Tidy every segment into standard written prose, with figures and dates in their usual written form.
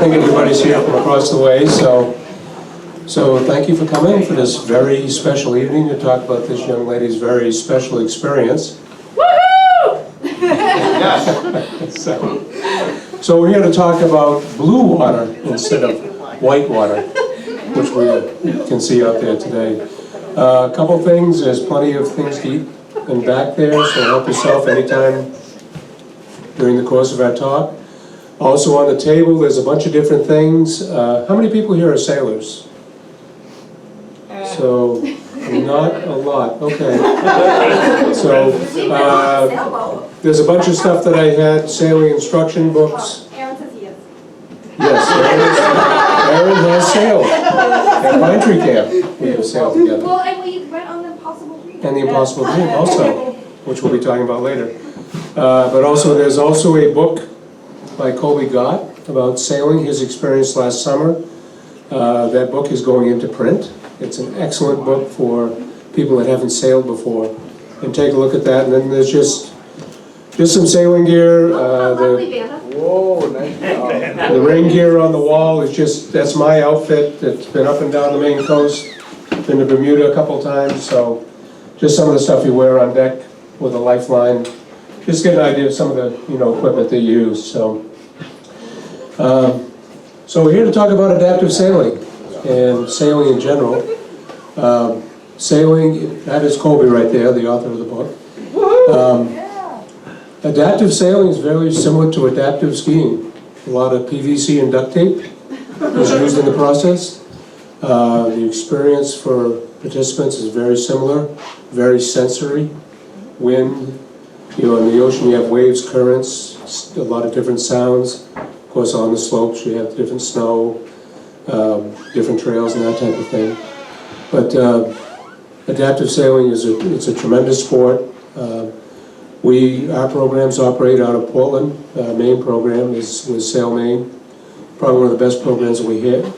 think everybody's here from across the way, so thank you for coming for this very special evening to talk about this young lady's very special experience. Woohoo! So we're here to talk about blue water instead of white water, which we can see out there today. A couple things, there's plenty of things to eat and back there, so help yourself anytime during the course of our talk. Also on the table, there's a bunch of different things. How many people here are sailors? So, not a lot, okay. So, there's a bunch of stuff that I had, sailing instruction books. Aaron says he is. Yes, Aaron has sailed. At Pine Tree Camp, we have sailed together. Well, and we went on the Impossible Dream. And the Impossible Dream also, which we'll be talking about later. But also, there's also a book by Colby Gott about sailing, his experience last summer. That book is going into print. It's an excellent book for people that haven't sailed before. And take a look at that. And then there's just some sailing gear. Whoa, nice job. The rain gear on the wall is just, that's my outfit. It's been up and down the Maine coast. Been to Bermuda a couple times. So just some of the stuff you wear on deck with a lifeline. Just get an idea of some of the equipment they use. So we're here to talk about adaptive sailing and sailing in general. Sailing, that is Colby right there, the author of the book. Adaptive sailing is very similar to adaptive skiing. A lot of PVC and duct tape is used in the process. The experience for participants is very similar, very sensory. Wind, in the ocean you have waves, currents, a lot of different sounds. Of course, on the slopes you have different snow, different trails and that type of thing. But adaptive sailing it's a tremendous sport. Our programs operate out of Portland. Maine program is Sail Maine. Probably one of the best programs that we have.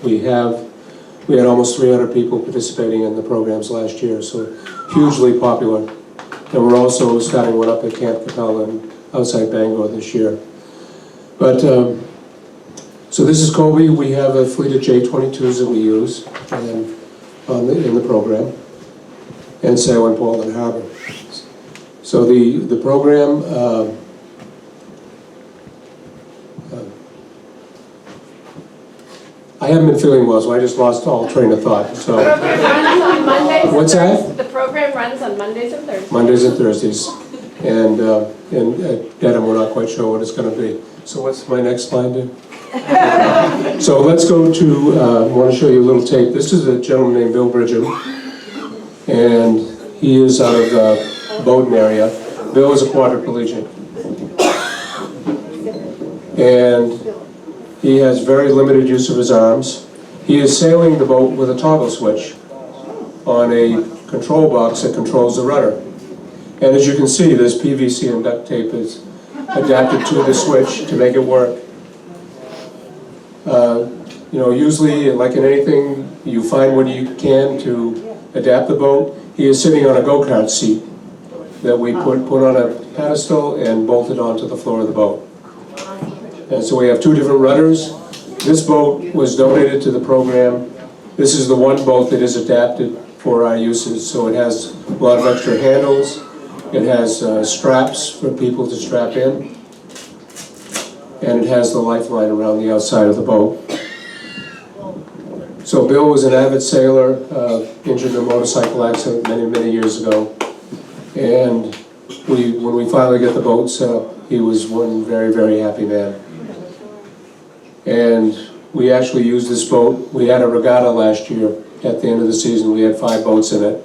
We had almost 300 people participating in the programs last year, so hugely popular. And we're also starting one up at Camp Capella outside Bangor this year. But so this is Colby. We have a fleet of J-22s that we use in the program and sail in Portland Harbor. So the program I haven't been feeling well, so I just lost all train of thought. So what's that? The program runs on Mondays and Thursdays. Mondays and Thursdays, and at Dedham we're not quite sure what it's going to be. So what's my next slide do? So let's go to, I want to show you a little tape. This is a gentleman named Bill Bridgham, and he is out of Bowdoin area. Bill is a quadriplegic, and he has very limited use of his arms. He is sailing the boat with a toggle switch on a control box that controls the rudder. And as you can see, this PVC and duct tape is adapted to the switch to make it work. Usually, like in anything, you find what you can to adapt the boat. He is sitting on a go-kart seat that we put on a pedestal and bolted onto the floor of the boat. And so we have two different rudders. This boat was donated to the program. This is the one boat that is adapted for our uses. So it has a lot of extra handles. It has straps for people to strap in. And it has the lifeline around the outside of the boat. So Bill was an avid sailor, injured in a motorcycle accident many years ago. And when we finally got the boat set up, he was one very happy man. And we actually used this boat. We had a regatta last year at the end of the season. We had 5 boats in it.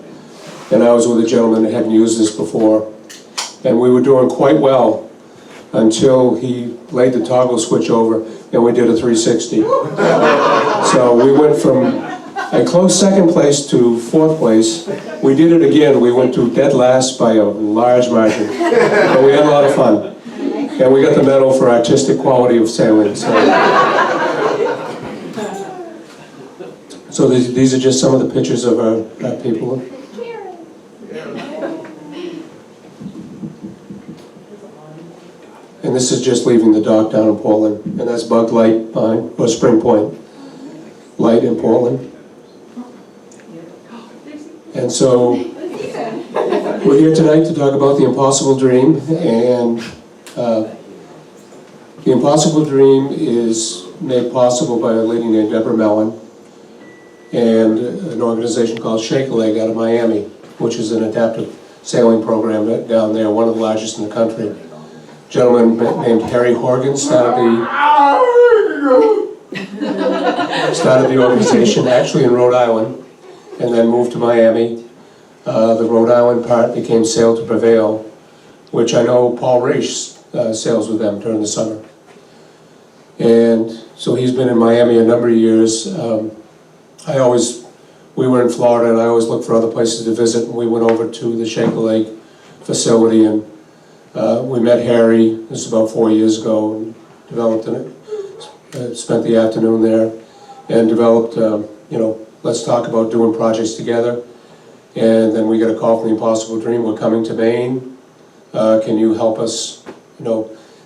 And I was with a gentleman that hadn't used this before. And we were doing quite well until he laid the toggle switch over and we did a 360. So we went from a close second place to 4th place. We did it again. We went to dead last by a large margin. But we had a lot of fun. And we got the medal for artistic quality of sailing. So these are just some of the pictures of our people. And and this is just leaving the dock down in Portland, and that's Bug Light behind, or Spring Point Light in Portland. And so, we're here tonight to talk about the Impossible Dream, and the Impossible Dream is made possible by a lady named Deborah Mellon and an organization called Shake a Leg out of Miami, which is an adaptive sailing program down there, one of the largest in the country. A gentleman named Harry Horgan started the organization actually in Rhode Island, and then moved to Miami. The Rhode Island part became Sail to Prevail, which I know Paul Raish sails with them during the summer. And so he's been in Miami a number of years. We were in Florida, and I always looked for other places to visit, and we went over to the Shake a Leg facility, and we met Harry, this was about 4 years ago, and developed spent the afternoon there, and developed, let's talk about doing projects together. And then we got a call from the Impossible Dream, we're coming to Maine, can you help us,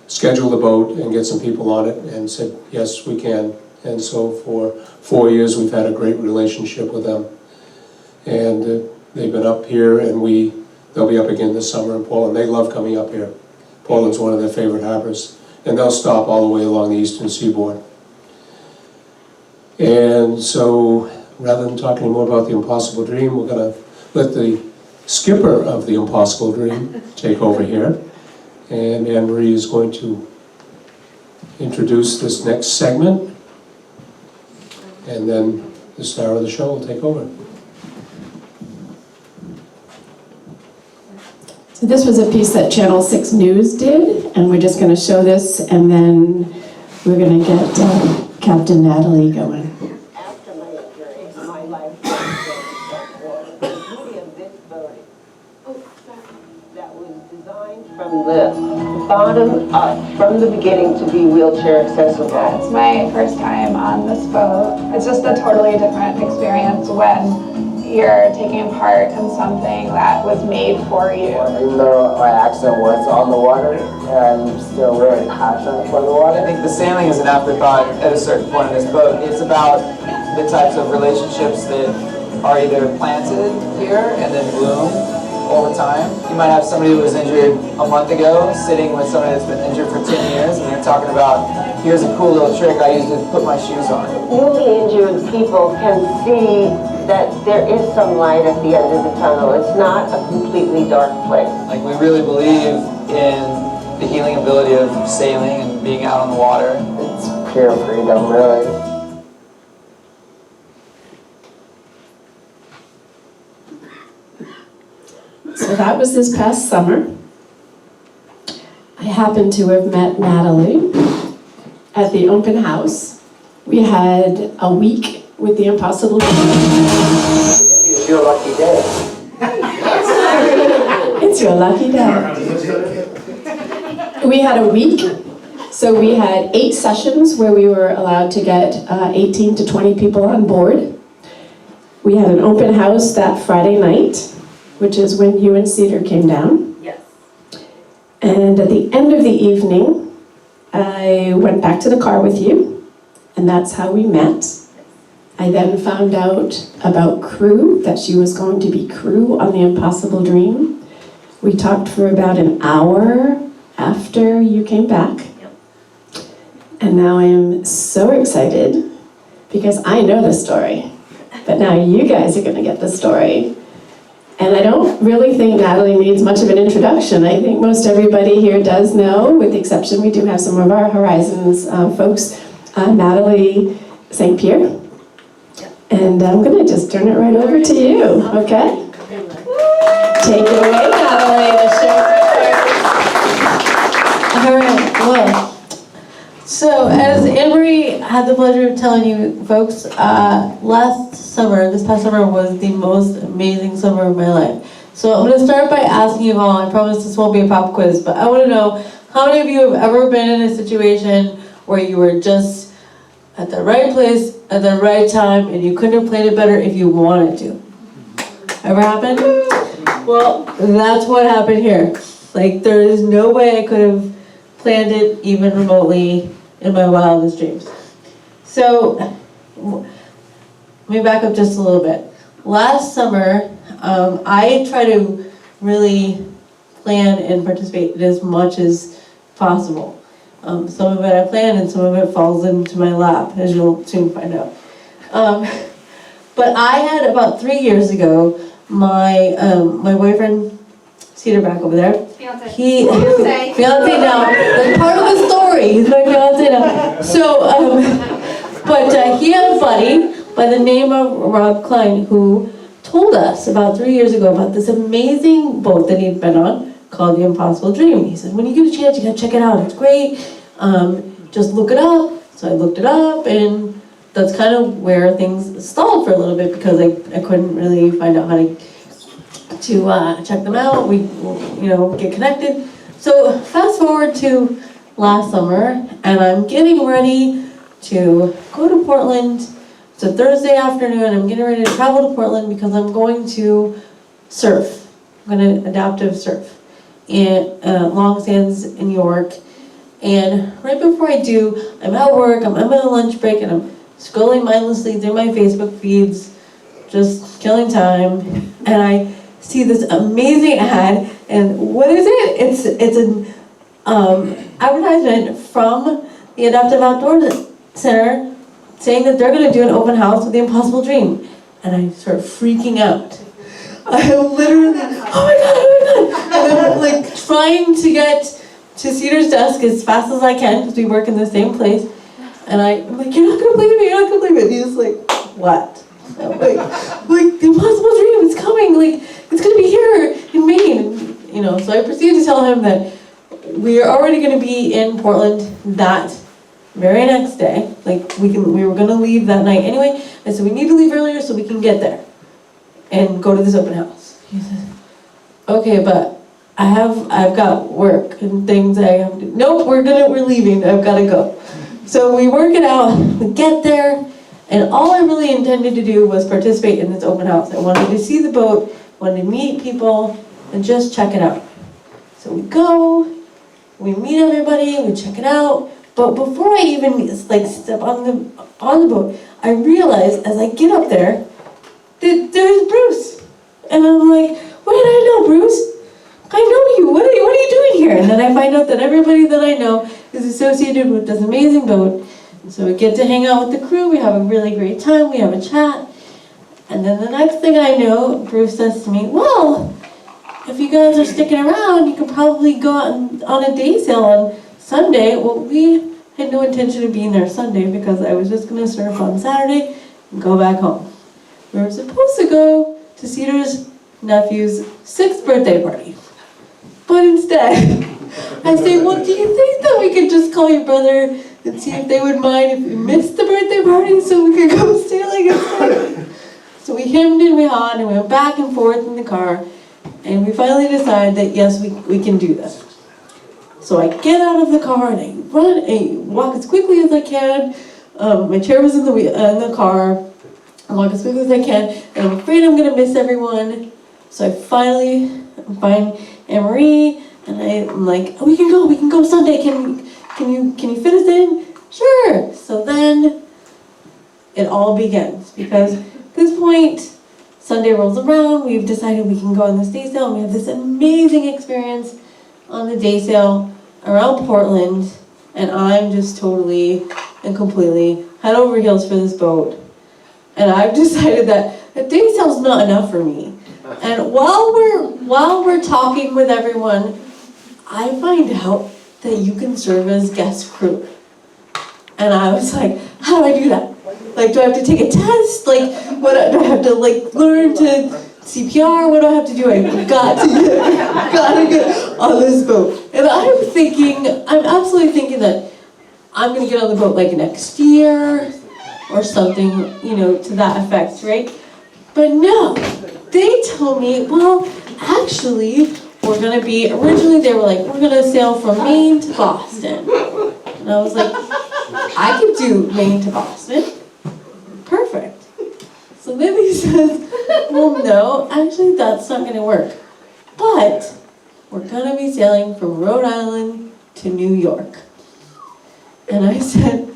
schedule the boat and get some people on it, and said, yes, we can. And so for 4 years, we've had a great relationship with them. And they've been up here, and they'll be up again this summer in Portland. They love coming up here. Portland's one of their favorite harbors. And they'll stop all the way along the eastern seaboard. And so, rather than talk any more about the Impossible Dream, we're gonna let the skipper of the Impossible Dream take over here. And Anne-Marie is going to introduce this next segment. And then the star of the show will take over. So this was a piece that Channel 6 News did, and we're just going to show this, and then we're going to get Captain Natalie going. After my injury, my life was the beauty of this boat that was designed from the bottom up, from the beginning, to be wheelchair accessible. It's my first time on this boat. It's just a totally different experience when you're taking part in something that was made for you. Even though my accent was on the water, I'm still really passionate for the water. I think the sailing is an afterthought at a certain point in this boat. It's about the types of relationships that are either planted here and then bloom over time. You might have somebody who was injured a month ago sitting with somebody that's been injured for 10 years, and they're talking about, here's a cool little trick I used to put my shoes on. Newly injured people can see that there is some light at the end of the tunnel. It's not a completely dark place. Like, we really believe in the healing ability of sailing and being out on the water. It's pure freedom, really. So that was this past summer. I happened to have met Natalie at the open house. We had a week with the Impossible Dream. It's your lucky day. It's your lucky day. We had a week, so we had 8 sessions where we were allowed to get 18 to 20 people on board. We had an open house that Friday night, which is when you and Cedar came down. Yes. And at the end of the evening, I went back to the car with you, and that's how we met. I then found out about crew, that she was going to be crew on the Impossible Dream. We talked for about an hour after you came back. Yep. And now I am so excited because I know the story, but now you guys are going to get the story. And I don't really think Natalie needs much of an introduction. I think most everybody here does know, with the exception we do have some of our Horizons folks, Natalie St. Pierre. And I'm going to just turn it right over to you, okay? Take it away, Natalie. The show's yours. All right, well, so as Anne-Marie had the pleasure of telling you folks, this past summer was the most amazing summer of my life. So I'm going to start by asking you all, I promise this won't be a pop quiz, but I want to know how many of you have ever been in a situation where you were just at the right place at the right time and you couldn't have planned it better if you wanted to? Ever happened? Well, that's what happened here. Like, there is no way I could have planned it even remotely in my wildest dreams. So, let me back up just a little bit. Last summer, I try to really plan and participate in as much as possible. Some of it I plan and some of it falls into my lap, as you'll soon find out. But I had about 3 years ago, my boyfriend, Cedar back over there, Fiance. fiance now, that's part of the story, he's my fiance now. So, but he had a buddy by the name of Rob Klein who told us about 3 years ago about this amazing boat that he'd been on called the Impossible Dream. He said, when you get a chance, you gotta check it out, it's great, just look it up. So I looked it up, and that's kind of where things stalled for a little bit because I couldn't really find out how to check them out, get connected. So fast forward to last summer, and I'm getting ready to go to Portland. It's a Thursday afternoon, I'm getting ready to travel to Portland because I'm going to surf. I'm going to adaptive surf in Long Sands in York. And right before I do, I'm at work, I'm on my lunch break, and I'm scrolling mindlessly through my Facebook feeds, just killing time, and I see this amazing ad, and what is it? It's an advertisement from the Adaptive Outdoor Center saying that they're going to do an open house with the Impossible Dream, and I start freaking out. I'm literally, oh my god, and I'm like trying to get to Cedar's desk as fast as I can because we work in the same place, and I'm like, you're not going to believe it, you're not going to believe it. And he's like, what? I'm like the Impossible Dream, it's coming, like it's going to be here in Maine, and, so I proceeded to tell him that we are already going to be in Portland that very next day, like we were going to leave that night anyway, and so we need to leave earlier so we can get there and go to this open house. He says, okay, but I've got work and things I have to do. Nope, we're leaving, I've got to go. So we work it out, we get there, and all I really intended to do was participate in this open house. I wanted to see the boat, wanted to meet people, and just check it out. So we go, we meet everybody, we check it out, but before I even step on the boat, I realize as I get up there that there's Bruce. And I'm like, wait, I know Bruce. I know you, what are you doing here? And then I find out that everybody that I know is associated with this amazing boat. And so we get to hang out with the crew, we have a really great time, we have a chat. And then the next thing I know, Bruce says to me, well, if you guys are sticking around, you could probably go out on a day sail on Sunday. Well, we had no intention of being there Sunday because I was just going to surf on Saturday and go back home. We were supposed to go to Cedar's nephew's 6th birthday party. But instead, I say, well, do you think that we could just call your brother and see if they would mind if we missed the birthday party so we could go sailing instead? So we hemmed and we hawed and we went back and forth in the car, and we finally decided that yes, we can do this. So I get out of the car and I run and walk as quickly as I can. My chair was in the car. I walk as quickly as I can, and I'm afraid I'm gonna miss everyone. So I finally find Anne-Marie, and I'm like, oh, we can go Sunday. Can you fit us in? Sure. So then it all begins, because at this point, Sunday rolls around, we've decided we can go on this day sail, and we have this amazing experience on the day sail around Portland, and I'm just totally and completely head over heels for this boat. And I've decided that a day sail's not enough for me. And while we're talking with everyone, I find out that you can serve as guest crew. And I was like, how do I do that? Like, do I have to take a test? Like, what do I have to learn to CPR? What do I have to do? I've got to get on this boat. And I'm absolutely thinking that I'm gonna get on the boat like next year or something, to that effect, right? But no, they told me, well, actually, originally they were like, we're gonna sail from Maine to Boston. And I was like, I could do Maine to Boston. Perfect. So then he says, well, no, actually that's not gonna work. But we're gonna be sailing from Rhode Island to New York. And I said,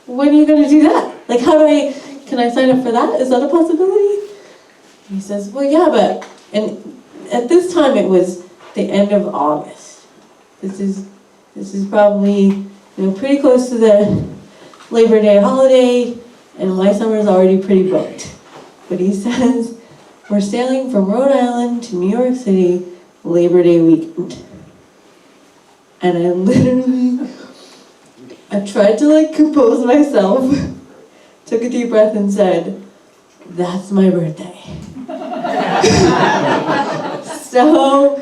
when are you going to do that? Like, can I sign up for that? Is that a possibility? He says, well, yeah, but, and at this time it was the end of August. This is probably, pretty close to the Labor Day holiday, and my summer is already pretty booked. But he says, we're sailing from Rhode Island to New York City Labor Day weekend. And I tried to compose myself, took a deep breath and said, that's my birthday. So,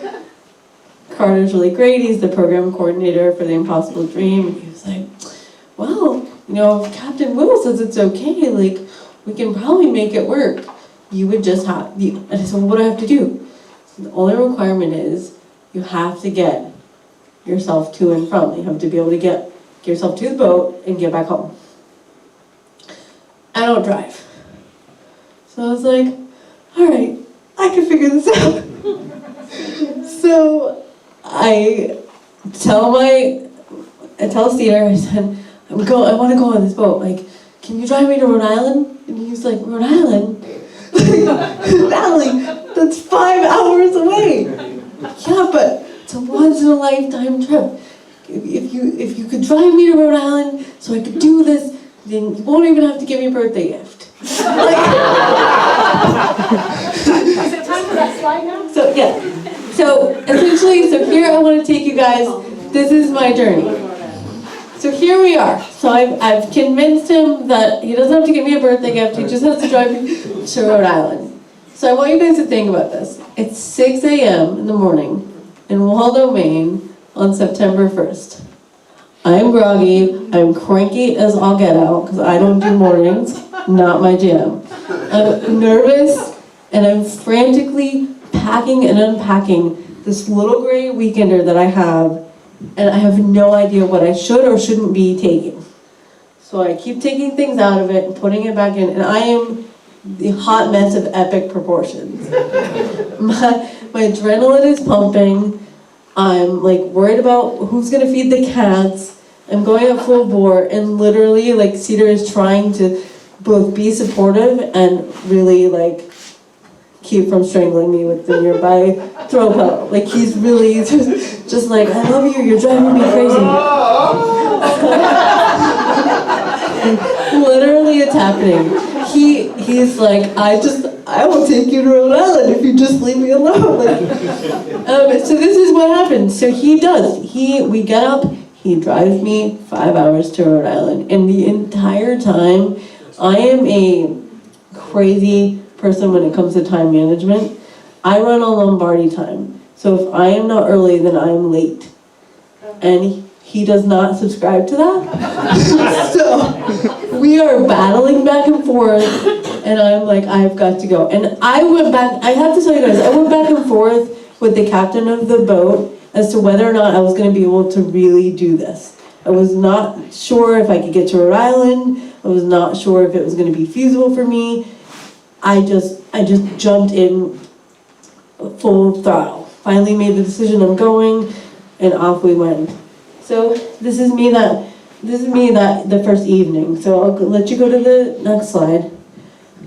Carter's really great, he's the program coordinator for the Impossible Dream, and he was like, well, if Captain Will says it's okay, we can probably make it work. You would just have, and I said, well, what do I have to do? So the only requirement is, you have to get yourself to and from. You have to be able to get yourself to the boat and get back home. I don't drive. So I was like, all right, I can figure this out. So I tell Cedar, I said, I want to go on this boat. Can you drive me to Rhode Island? And he was like, Rhode Island? Natalie, that's 5 hours away. Yeah, but it's a once in a lifetime trip. If you could drive me to Rhode Island so I could do this, then you won't even have to give me a birthday gift. Is it time for that slide now? So yeah. So essentially, here I want to take you guys. This is my journey. So here we are. So I've convinced him that he doesn't have to give me a birthday gift. He just has to drive me to Rhode Island. So I want you guys to think about this. It's 6 a.m. in the morning in Waldo, Maine on September 1st. I'm groggy. I'm cranky as all get out because I don't do mornings. Not my jam. I'm nervous and I'm frantically packing and unpacking this little gray weekender that I have, and I have no idea what I should or shouldn't be taking. So I keep taking things out of it and putting it back in, and I am the hot mess of epic proportions. My adrenaline is pumping. I'm worried about who's gonna feed the cats. I'm going at full bore, and literally Cedar is trying to both be supportive and really keep from strangling me with the nearby throw pillow. He's really just I love you, you're driving me crazy. Literally it's happening. He's I will take you to Rhode Island if you just leave me alone. So this is what happens. So he does. We get up, he drives me 5 hours to Rhode Island, and the entire time I am a crazy person when it comes to time management. I run on Lombardi time. So if I am not early, then I am late. And he does not subscribe to that. So we are battling back and forth, and I'm I've got to go. And I have to tell you guys, I went back and forth with the captain of the boat as to whether or not I was going to be able to really do this. I was not sure if I could get to Rhode Island. I was not sure if it was going to be feasible for me. I just jumped in full throttle. Finally made the decision, I'm going, and off we went. So this is me that the first evening. So I'll let you go to the next slide.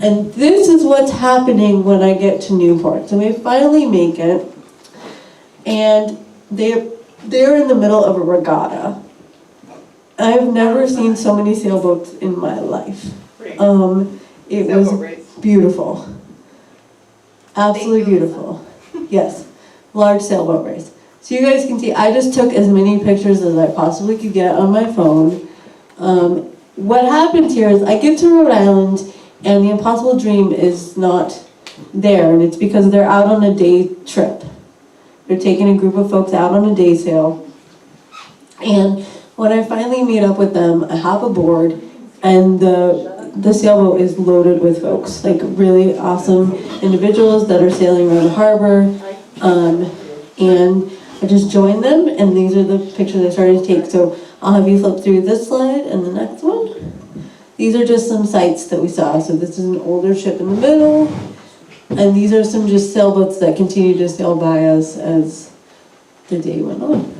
And this is what's happening when I get to Newport. So we finally make it, and they're in the middle of a regatta. I've never seen so many sailboats in my life. It was beautiful. Absolutely beautiful. Yes, large sailboat race. So you guys can see, I just took as many pictures as I possibly could get on my phone. What happens here is I get to Rhode Island and the Impossible Dream is not there, and it's because they're out on a day trip. They're taking a group of folks out on a day sail. And when I finally meet up with them, I hop aboard, and the sailboat is loaded with folks, really awesome individuals that are sailing around the harbor. And I just joined them, and these are the pictures I started to take. So I'll have you flip through this slide and the next one. These are just some sites that we saw. So this is an older ship in the middle, and these are some just sailboats that continue to sail by us as the day went on.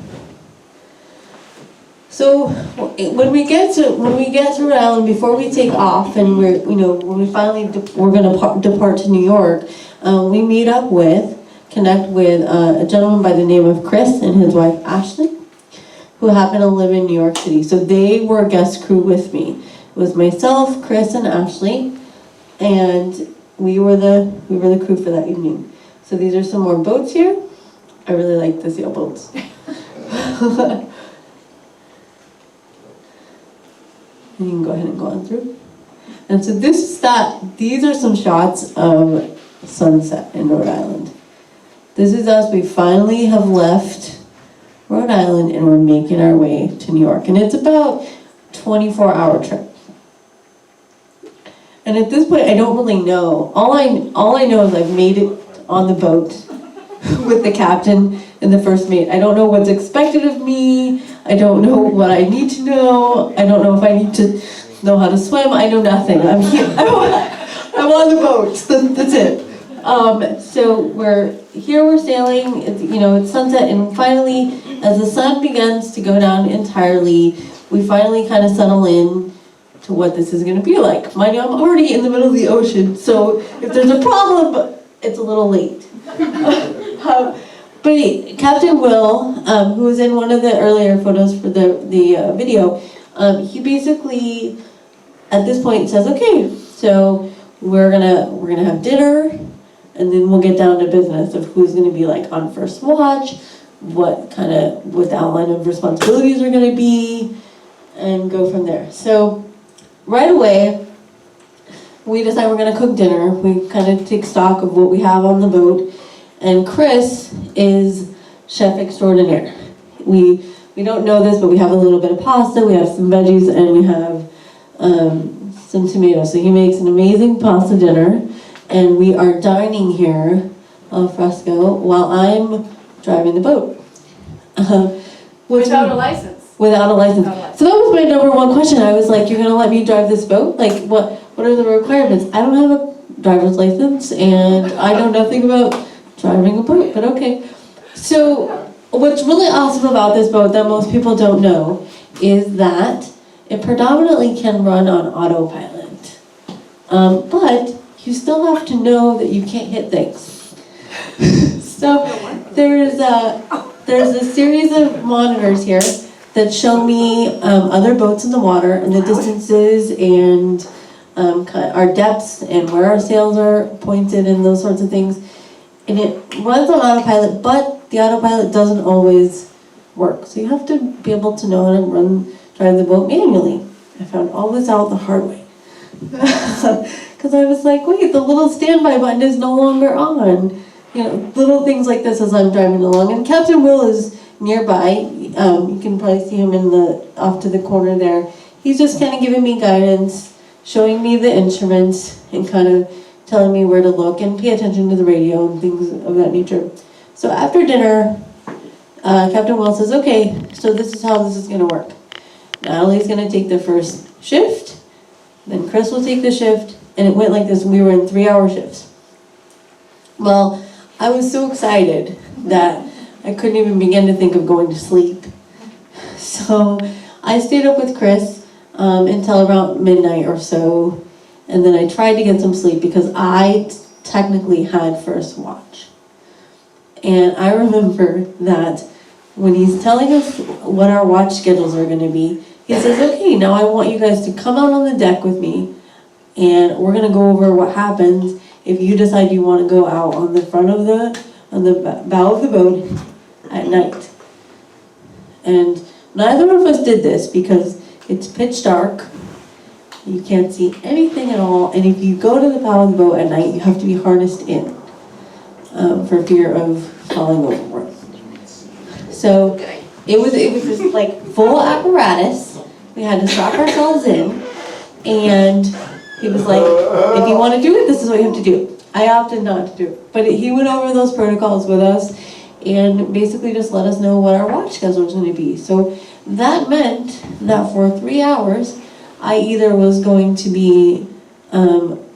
So when we get to Rhode Island, before we take off, and when we finally we're gonna depart to New York, we connect with a gentleman by the name of Chris and his wife Ashley, who happen to live in New York City. So they were a guest crew with me. It was myself, Chris, and Ashley, and we were the crew for that evening. So these are some more boats here. I really like the sailboats. And you can go ahead and go on through. And so these are some shots of sunset in Rhode Island. This is us. We finally have left Rhode Island and we're making our way to New York. And it's about a 24-hour trip. And at this point, I don't really know. All I know is I've made it on the boat with the captain and the first mate. I don't know what's expected of me. I don't know what I need to know. I don't know if I need to know how to swim. I know nothing. I'm here. I'm on the boat. That's it. So we're sailing. It's sunset, and finally, as the sun begins to go down entirely, we finally kind of settle in to what this is going to be like. Mind you, I'm already in the middle of the ocean, so if there's a problem, it's a little late. But Captain Will, who was in one of the earlier photos for the video, he basically, at this point, says, "Okay, so we're gonna have dinner, and then we'll get down to business of who's gonna be like on first watch, what the outline of responsibilities are gonna be, and go from there." So right away, we decide we're gonna cook dinner. We kind of take stock of what we have on the boat. And Chris is chef extraordinaire. We don't know this, but we have a little bit of pasta, we have some veggies, and we have some tomatoes. So he makes an amazing pasta dinner, and we are dining here al fresco while I'm driving the boat. Without a license. Without a license. So that was my number one question. I was like, "You're gonna let me drive this boat? Like, what are the requirements?" I don't have a driver's license, and I know nothing about driving a boat, but okay. So what's really awesome about this boat that most people don't know is that it predominantly can run on autopilot. But you still have to know that you can't hit things. So there's a series of monitors here that show me other boats in the water and the distances and our depths and where our sails are pointed and those sorts of things. And it runs on autopilot, but the autopilot doesn't always work. So you have to be able to know how to drive the boat manually. I found all this out the hard way. Because I was like, wait, the little standby button is no longer on. Little things like this as I'm driving along. And Captain Will is nearby. You can probably see him off to the corner there. He's just kind of giving me guidance, showing me the instruments, and kind of telling me where to look and pay attention to the radio and things of that nature. So after dinner, Captain Will says, "Okay, so this is how this is going to work. Natalie's going to take the first shift, then Chris will take the shift," and it went like this. We were in 3-hour shifts. Well, I was so excited that I couldn't even begin to think of going to sleep. So I stayed up with Chris until around midnight or so. And then I tried to get some sleep because I technically had first watch. And I remember that when he's telling us what our watch schedules are going to be, he says, "Okay, now I want you guys to come out on the deck with me, and we're going to go over what happens if you decide you want to go out on the bow of the boat at night." And neither of us did this because it's pitch dark. You can't see anything at all, and if you go to the bow of the boat at night, you have to be harnessed in for fear of falling overboard. So it was just like full apparatus. We had to strap ourselves in, and he was like, "If you want to do it, this is what you have to do." I opted not to do it, but he went over those protocols with us and basically just let us know what our watch schedule was going to be. So that meant that for 3 hours, I either was going to be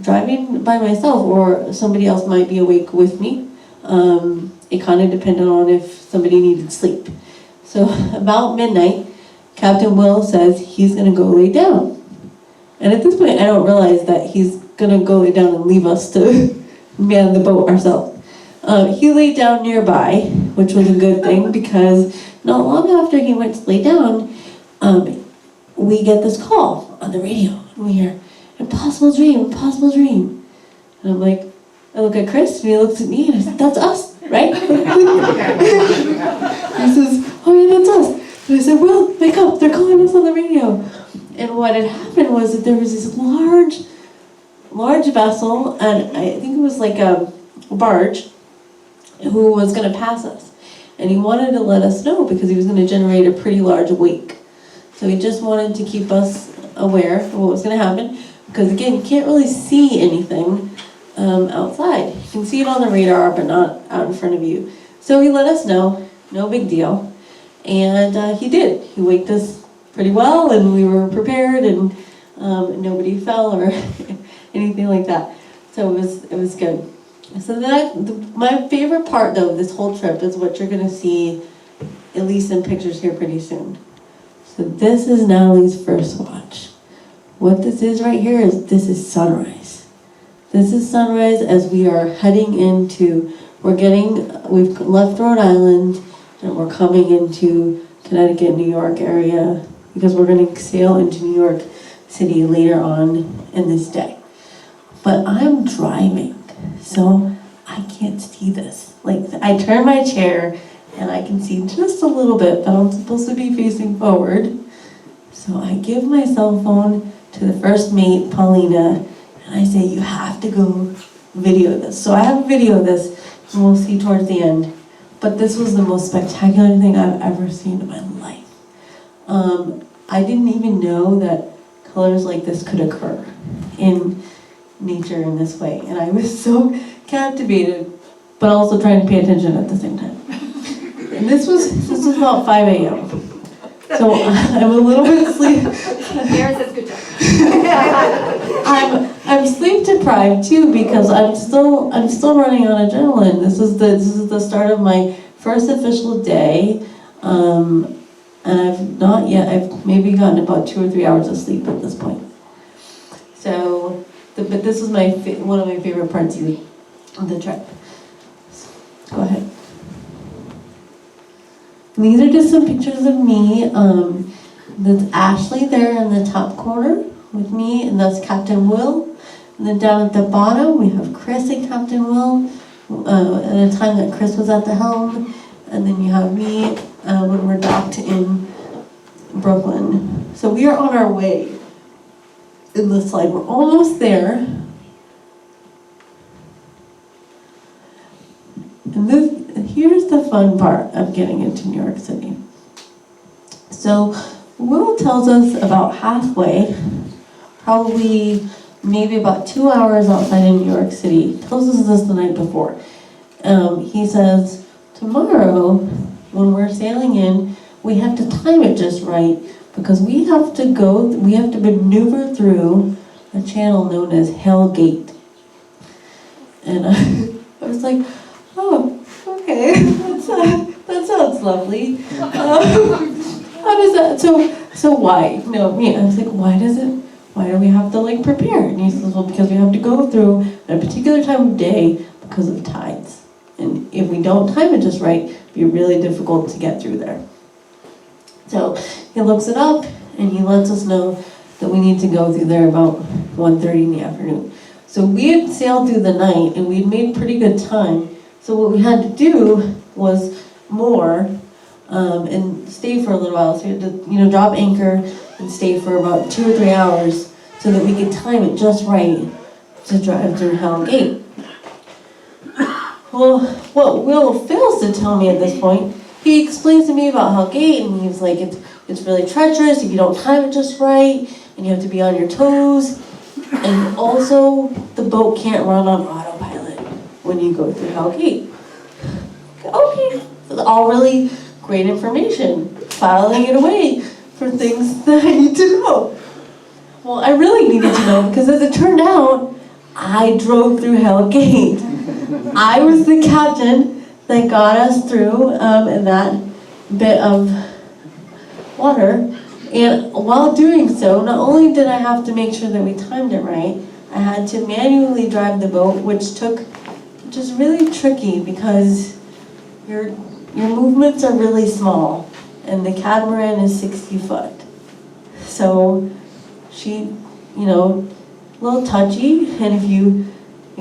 driving by myself or somebody else might be awake with me. It kind of depended on if somebody needed sleep. So about midnight, Captain Will says he's gonna go lay down. And at this point, I don't realize that he's gonna go lay down and leave us to man the boat ourselves. He laid down nearby, which was a good thing, because not long after he went to lay down, we get this call on the radio. And we hear, impossible dream, impossible dream. And I'm like, I look at Chris, and he looks at me, and I said, that's us, right? He says, oh yeah, that's us. And I said, Will, wake up, they're calling us on the radio. And what had happened was that there was this large vessel, and I think it was like a barge, who was going to pass us. And he wanted to let us know because he was going to generate a pretty large wake. So he just wanted to keep us aware of what was going to happen. Because again, you can't really see anything outside. You can see it on the radar, but not out in front of you. So he let us know, no big deal. And he did. He waked us pretty well, and we were prepared, and nobody fell or anything like that. So it was good. So my favorite part, though, of this whole trip is what you're going to see, at least in pictures here pretty soon. So this is Natalie's first watch. What this is right here this is sunrise. This is sunrise as we are heading into, we've left Rhode Island, and we're coming into Connecticut, New York area, because we're going to sail into New York City later on in this day. But I'm driving, so I can't see this. Like, I turn my chair and I can see just a little bit, but I'm supposed to be facing forward. So I give my cell phone to the first mate, Paulina, and I say, you have to go video this. So I have a video of this, and we'll see towards the end. But this was the most spectacular thing I've ever seen in my life. I didn't even know that colors like this could occur in nature in this way. And I was so captivated, but also trying to pay attention at the same time. And this was about 5 a.m. So I'm a little bit sleepy. Pierre says good job. I'm sleep deprived too, because I'm still running on adrenaline. This is the start of my first official day, and I've maybe gotten about 2 or 3 hours of sleep at this point. So, but this was one of my favorite parts of the trip. Go ahead. And these are just some pictures of me. That's Ashley there in the top corner with me, and that's Captain Will. And then down at the bottom, we have Chris and Captain Will, at a time that Chris was at the helm. And then you have me when we're docked in Brooklyn. So we are on our way in this slide. We're almost there. And here's the fun part of getting into New York City. So Will tells us about halfway, probably maybe about 2 hours outside of New York City. He tells us this the night before. He says, tomorrow, when we're sailing in, we have to time it just right, because we have to maneuver through a channel known as Hell Gate. And I was like, oh, okay, that sounds lovely. How does that, so why? No, me, I was like, why do we have to prepare? And he says, well, because we have to go through at a particular time of day because of tides. And if we don't time it just right, it'd be really difficult to get through there. So he looks it up, and he lets us know that we need to go through there about 1:30 in the afternoon. So we had sailed through the night, and we'd made pretty good time. So what we had to do was moor and stay for a little while. So we had to, drop anchor and stay for about 2 or 3 hours so that we could time it just right to drive through Hell Gate. Well, what Will fails to tell me at this point, he explains to me about Hell Gate, and he's like, it's really treacherous if you don't time it just right, and you have to be on your toes, and also the boat can't run on autopilot when you go through Hell Gate. Okay, so all really great information, filing it away for things that I need to know. Well, I really needed to know, because as it turned out, I drove through Hell Gate. I was the captain that got us through in that bit of water. And while doing so, not only did I have to make sure that we timed it right, I had to manually drive the boat, which is really tricky because your movements are really small and the catamaran is 60 foot. So she, a little touchy, and if you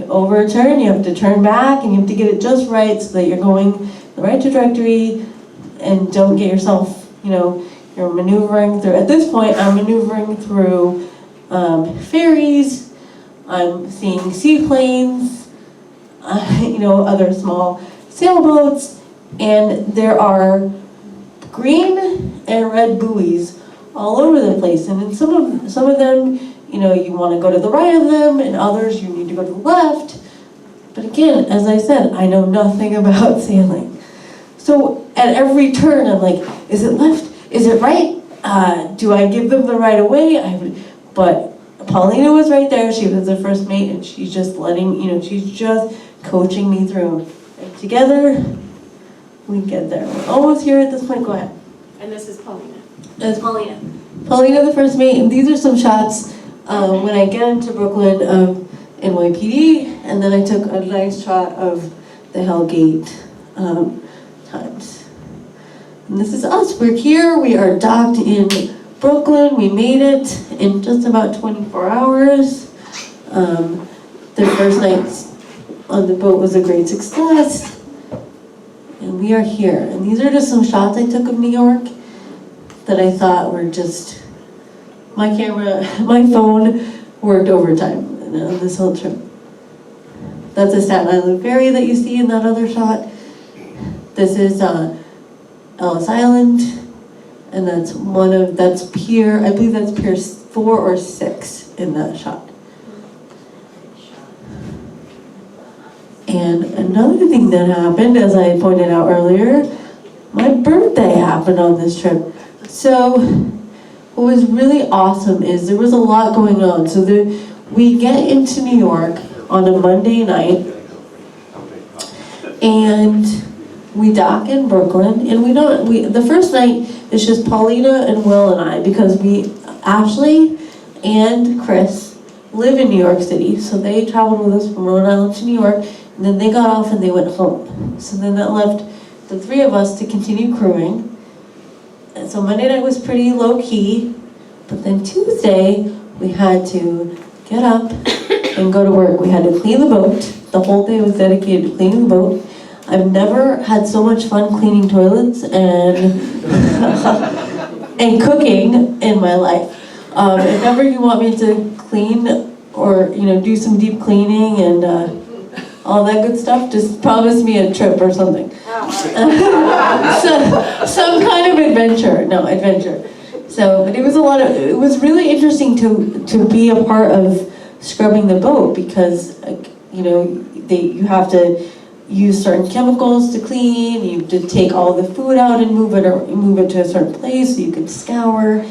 overturn, you have to turn back and you have to get it just right so that you're going the right trajectory and don't get yourself, you're maneuvering through. At this point, I'm maneuvering through ferries, I'm seeing seaplanes, other small sailboats, and there are green and red buoys all over the place. And in some of them, you want to go to the right of them, and others you need to go to the left. But again, as I said, I know nothing about sailing. So at every turn, I'm like, is it left? Is it right? Do I give them the right of way? But Paulina was right there. She was the first mate, and she's just she's just coaching me through. And together, we get there. We're almost here at this point. Go ahead. And this is Paulina. That's Paulina. Paulina, the first mate, and these are some shots when I get into Brooklyn of NYPD, and then I took a nice shot of the Hellgate times. And this is us. We're here. We are docked in Brooklyn. We made it in just about 24 hours. The first night on the boat was a great success. And we are here. And these are just some shots I took of New York that I thought were just, my phone worked overtime on this whole trip. That's a Staten Island ferry that you see in that other shot. This is Ellis Island, and that's Pierre, I believe that's Pier 4 or 6 in that shot. And another thing that happened, as I pointed out earlier, my birthday happened on this trip. So what was really awesome is there was a lot going on. So we get into New York on a Monday night, and we dock in Brooklyn, and the first night it's just Paulina and Will and I, because Ashley and Chris live in New York City, so they traveled with us from Rhode Island to New York, and then they got off and they went home. So then that left the three of us to continue crewing. And so Monday night was pretty low key, but then Tuesday we had to get up and go to work. We had to clean the boat. The whole day was dedicated to cleaning the boat. I've never had so much fun cleaning toilets and and cooking in my life. If ever you want me to clean or do some deep cleaning and all that good stuff, just promise me a trip or something. Some kind of adventure. So, but it was really interesting to be a part of scrubbing the boat, because you have to use certain chemicals to clean. You have to take all the food out and move it to a certain place so you can scour.